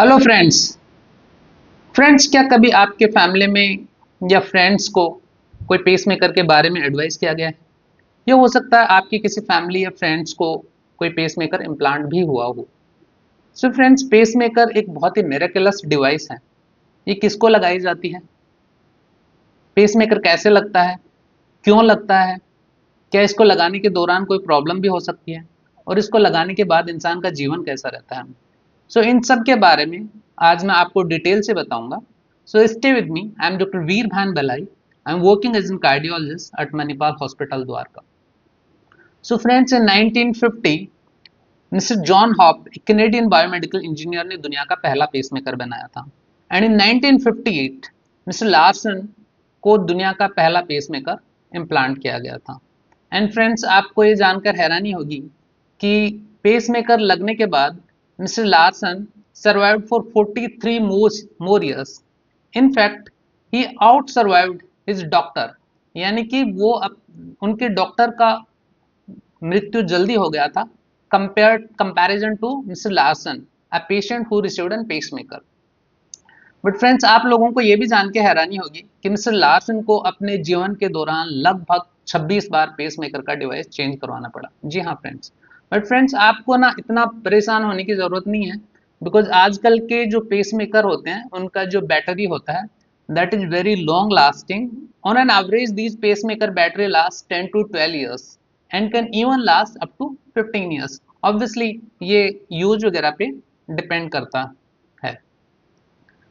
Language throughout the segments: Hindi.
Hello friends. क्या कभी आपके फैमिली में या फ्रेंड्स को कोई पेसमेकर के बारे में एडवाइस किया गया है? ये हो सकता है आपकी किसी फैमिली या फ्रेंड्स को कोई पेसमेकर इम्प्लांट भी हुआ हो। सो फ्रेंड्स, पेसमेकर एक बहुत ही मिरेकलस डिवाइस है। ये किसको लगाई जाती है? पेसमेकर कैसे लगता है? क्यों लगता है? क्या इसको लगाने के दौरान कोई प्रॉब्लम भी हो सकती है? और इसको लगाने के बाद इंसान का जीवन कैसा रहता है? सो इन सब के बारे में आज मैं आपको डिटेल से बताऊंगा। So stay with me. I am doctor Veer Bhan Balai. I am working as an cardiologist at Manipal hospital Dwarka. So friends, in 1950 mister John Hopps, एक कैनेडियन बायोमेडिकल इंजीनियर ने दुनिया का पहला पेसमेकर बनाया था। एंड इन 1958 मिस्टर लार्सन को दुनिया का पहला पेसमेकर इम्प्लांट किया गया था। एंड फ्रेंड्स, आपको ये जानकर हैरानी होगी कि पेसमेकर लगने के बाद mister Larsen survived for 43 more years. In fact, he out survived his doctor. यानी कि वो उनके डॉक्टर का मृत्यु जल्दी हो गया था comparison to mister Larsen, a patient who received an pacemaker. But friends, आप लोगों को यह भी जान के हैरानी होगी कि मिस्टर लार्सन को अपने जीवन के दौरान लगभग 26 बार पेसमेकर का डिवाइस चेंज करवाना पड़ा। जी हाँ फ्रेंड्स। बट फ्रेंड्स, आपको ना इतना परेशान होने की जरूरत नहीं है, बिकॉज आजकल के जो पेसमेकर होते हैं उनका जो बैटरी होता है that is very long lasting. On an average these pacemaker battery last 10 to 12 years and can even last up to 15 years। Obviously ये यूज वगैरह पे डिपेंड करता है।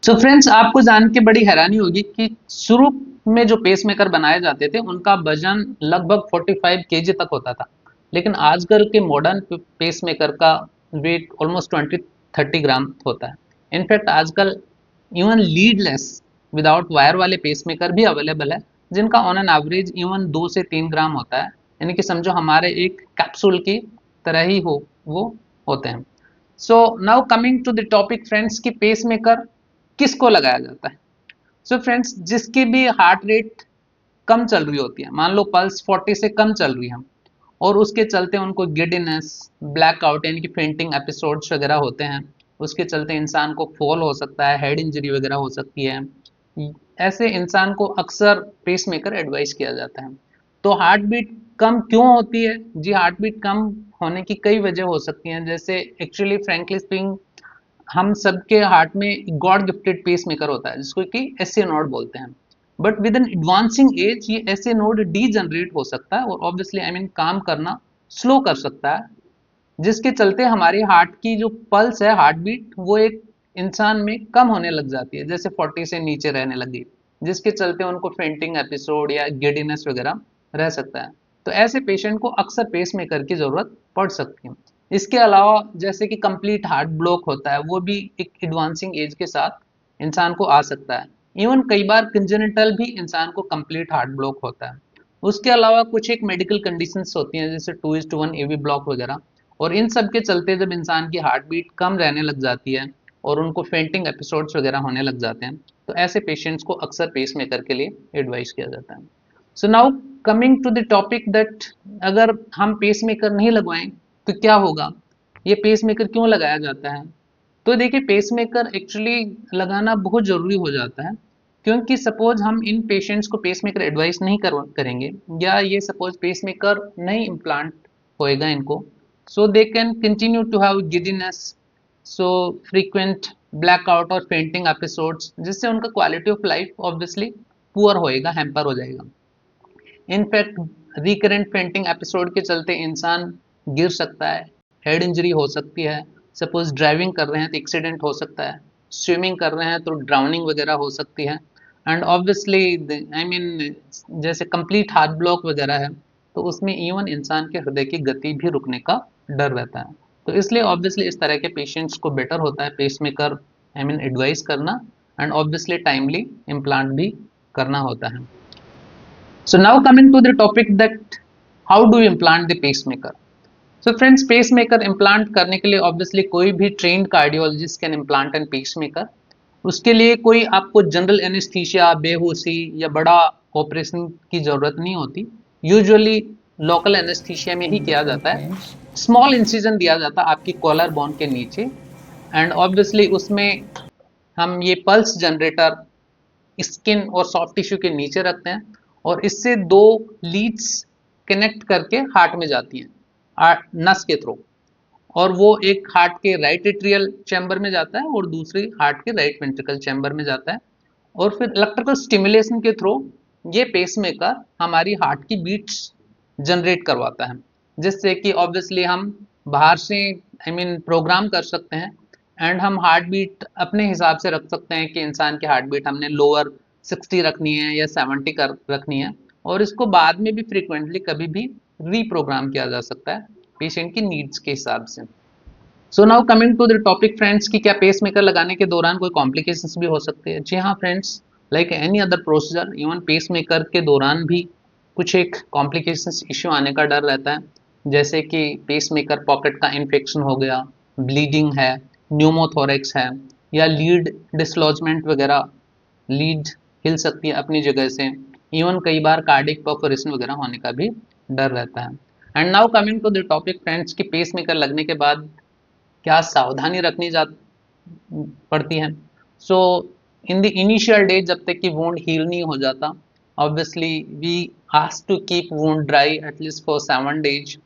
सो फ्रेंड्स, आपको जान के बड़ी हैरानी होगी कि शुरू में जो पेसमेकर बनाए जाते थे उनका वजन लगभग 45 kg तक होता था, लेकिन आजकल के मॉडर्न पेसमेकर का वेट ऑलमोस्ट 20-30 ग्राम होता है। इनफैक्ट आजकल इवन लीडलेस विदाउट वायर वाले पेसमेकर भी अवेलेबल है, जिनका ऑन एन एवरेज इवन 2 से 3 ग्राम होता है। यानी कि समझो हमारे एक कैप्सूल की तरह ही वो होते हैं। So now coming to the topic friends, की पेसमेकर किसको लगाया जाता है? सो फ्रेंड्स, जिसकी भी हार्ट रेट कम चल रही होती है, मान लो पल्स 40 से कम चल रही है और उसके चलते उनको गिडीनेस, ब्लैकआउट यानी कि फेंटिंग एपिसोड्स वगैरह होते हैं, उसके चलते इंसान को फॉल हो सकता है, हेड इंजरी वगैरह हो सकती है, ऐसे इंसान को अक्सर पेसमेकर एडवाइस किया जाता है। तो हार्ट बीट कम क्यों होती है? जी, हार्ट बीट कम होने की कई वजह हो सकती हैं। जैसे एक्चुअली फ्रेंकली स्पीकिंग, हम सबके हार्ट में गॉड गिफ्टेड पेस मेकर होता है जिसको कि एसए नोड बोलते हैं। But with an advancing age ये एसए नोड डी जनरेट हो सकता है और ऑब्वियसली काम करना स्लो कर सकता है, जिसके चलते हमारी हार्ट की जो पल्स है, हार्ट बीट, वो एक इंसान में कम होने लग जाती है, जैसे 40 से नीचे रहने लगी, जिसके चलते उनको फेंटिंग एपिसोड या गिडीनेस वगैरह रह सकता है। तो ऐसे पेशेंट को अक्सर पेस मेकर की जरूरत पड़ सकती है। इसके अलावा जैसे कि कंप्लीट हार्ट ब्लॉक होता है, वो भी एक एडवांसिंग एज के साथ इंसान को आ सकता है। इवन कई बार कंजेनिटल भी इंसान को कंप्लीट हार्ट ब्लॉक होता है। उसके अलावा कुछ एक मेडिकल कंडीशंस होती हैं जैसे 2:1 एवी ब्लॉक वगैरह, और इन सब के चलते जब इंसान की हार्ट बीट कम रहने लग जाती है और उनको फेंटिंग एपिसोड्स वगैरह होने लग जाते हैं, तो ऐसे पेशेंट्स को अक्सर पेस मेकर के लिए एडवाइस किया जाता है। So now coming to the topic that अगर हम पेस मेकर नहीं लगवाएं तो क्या होगा, ये पेस मेकर क्यों लगाया जाता है? तो देखिए, पेस मेकर एक्चुअली लगाना बहुत ज़रूरी हो जाता है, क्योंकि सपोज हम इन पेशेंट्स को पेस मेकर एडवाइस नहीं करेंगे, या ये सपोज पेस मेकर नहीं इम्प्लांट होएगा इनको, so they can continue to have giddiness, so frequent blackout और फेंटिंग एपिसोड्स, जिससे उनका quality of life obviously poor होएगा, हैम्पर हो जाएगा। इनफैक्ट रिकरेंट फेंटिंग एपिसोड के चलते इंसान गिर सकता है, हेड इंजरी हो सकती है, सपोज ड्राइविंग कर रहे हैं तो एक्सीडेंट हो सकता है, स्विमिंग कर रहे हैं तो ड्राउनिंग वगैरह हो सकती है, एंड ऑब्वियसली जैसे कंप्लीट हार्ट ब्लॉक वगैरह है तो उसमें इवन इंसान के हृदय की गति भी रुकने का डर रहता है। तो इसलिए ऑब्वियसली इस तरह के पेशेंट्स को बेटर होता है पेसमेकर एडवाइस करना, एंड ऑब्वियसली टाइमली इम्प्लांट भी करना होता है। So now coming to the topic that how do you implant the pacemaker? So friends, pacemaker implant करने के लिए obviously कोई भी trained cardiologist can implant an pacemaker। उसके लिए कोई आपको जनरल एनेस्थीसिया, बेहोशी या बड़ा ऑपरेशन की जरूरत नहीं होती। यूजुअली लोकल एनेस्थीसिया में ही किया जाता है। स्मॉल इंसिजन दिया जाता है आपकी कॉलर बोन के नीचे, एंड ऑब्वियसली उसमें हम ये पल्स जनरेटर स्किन और सॉफ्ट टिश्यू के नीचे रखते हैं और इससे दो लीड्स कनेक्ट करके हार्ट में जाती हैं नस के थ्रू, और वो एक हार्ट के राइट एट्रियल चैम्बर में जाता है और दूसरी हार्ट के राइट वेंट्रिकल चैम्बर में जाता है, और फिर इलेक्ट्रिकल स्टिमुलेशन के थ्रू ये पेसमेकर हमारी हार्ट की बीट्स जनरेट करवाता है, जिससे कि ऑब्वियसली हम बाहर से प्रोग्राम कर सकते हैं एंड हम हार्ट बीट अपने हिसाब से रख सकते हैं कि इंसान की हार्ट बीट हमने लोअर 60 रखनी है या 70 कर रखनी है, और इसको बाद में भी फ्रीक्वेंटली कभी भी रीप्रोग्राम किया जा सकता है पेशेंट की नीड्स के हिसाब से। So now coming to the topic friends, कि क्या पेसमेकर लगाने के दौरान कोई कॉम्प्लिकेशंस भी हो सकते हैं। जी हाँ friends, like any other procedure, even pacemaker के दौरान भी कुछ एक कॉम्प्लिकेशंस इश्यू आने का डर रहता है, जैसे कि पेसमेकर पॉकेट का इन्फेक्शन हो गया, ब्लीडिंग है, न्यूमोथोरेक्स है, या लीड डिसलॉजमेंट वगैरह, लीड हिल सकती है अपनी जगह से, इवन कई बार कार्डिक परफोरेशन वगैरह होने का भी डर रहता है। And now coming to the topic friends, कि पेसमेकर लगने के बाद क्या सावधानी रखनी जा पड़ती है। So in the initial days, जब तक कि वुंड हील नहीं हो जाता, obviously we ask to keep wound dry at least for 7 days।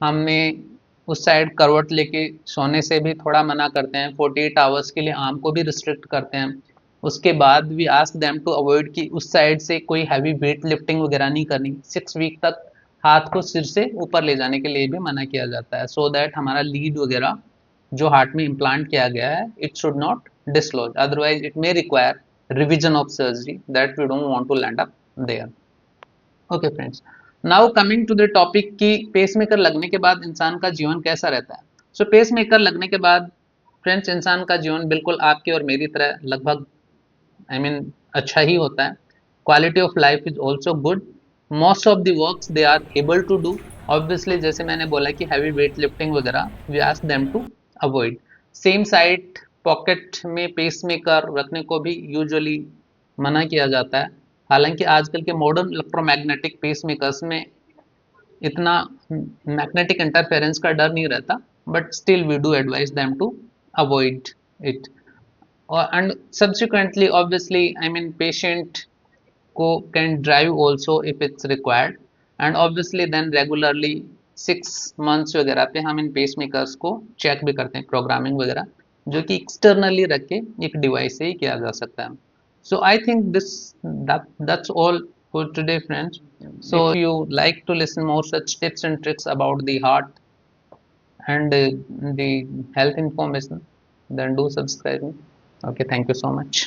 हमें उस साइड करवट लेके सोने से भी थोड़ा मना करते हैं, 48 आवर्स के लिए आर्म को भी रिस्ट्रिक्ट करते हैं। उसके बाद we ask them to avoid कि उस साइड से कोई हैवी वेट लिफ्टिंग वगैरह नहीं करनी। 6 वीक तक हाथ को सिर से ऊपर ले जाने के लिए भी मना किया जाता है, सो दैट हमारा लीड वगैरह जो हार्ट में इम्प्लांट किया गया है it should not dislodge, otherwise it may require revision of surgery that we don't want to land up there. Okay friends, now coming to the topic कि पेसमेकर लगने के बाद इंसान का जीवन कैसा रहता है। सो पेसमेकर लगने के बाद फ्रेंड्स इंसान का जीवन बिल्कुल आपके और मेरी तरह लगभग अच्छा ही होता है। Quality of life is also good. Most of the works they are able to do. Obviously जैसे मैंने बोला कि हैवी वेट लिफ्टिंग वगैरह we ask them to avoid. Same side pocket में पेसमेकर रखने को भी यूजुअली मना किया जाता है। हालांकि आजकल के मॉडर्न इलेक्ट्रोमैग्नेटिक पेसमेकर्स में इतना मैग्नेटिक इंटरफेरेंस का डर नहीं रहता, but still we do advise them to avoid it. And subsequently obviously patient can drive also if it's required, and obviously then regularly 6 months वगैरह पे हम इन पेसमेकर्स को चेक भी करते हैं, प्रोग्रामिंग वगैरह जो कि एक्सटर्नली रख के एक डिवाइस से ही किया जा सकता है। So I think that's all for today friends. So if you like to listen more such tips and tricks about the heart and the health information, then do subscribe me. Okay, thank you so much.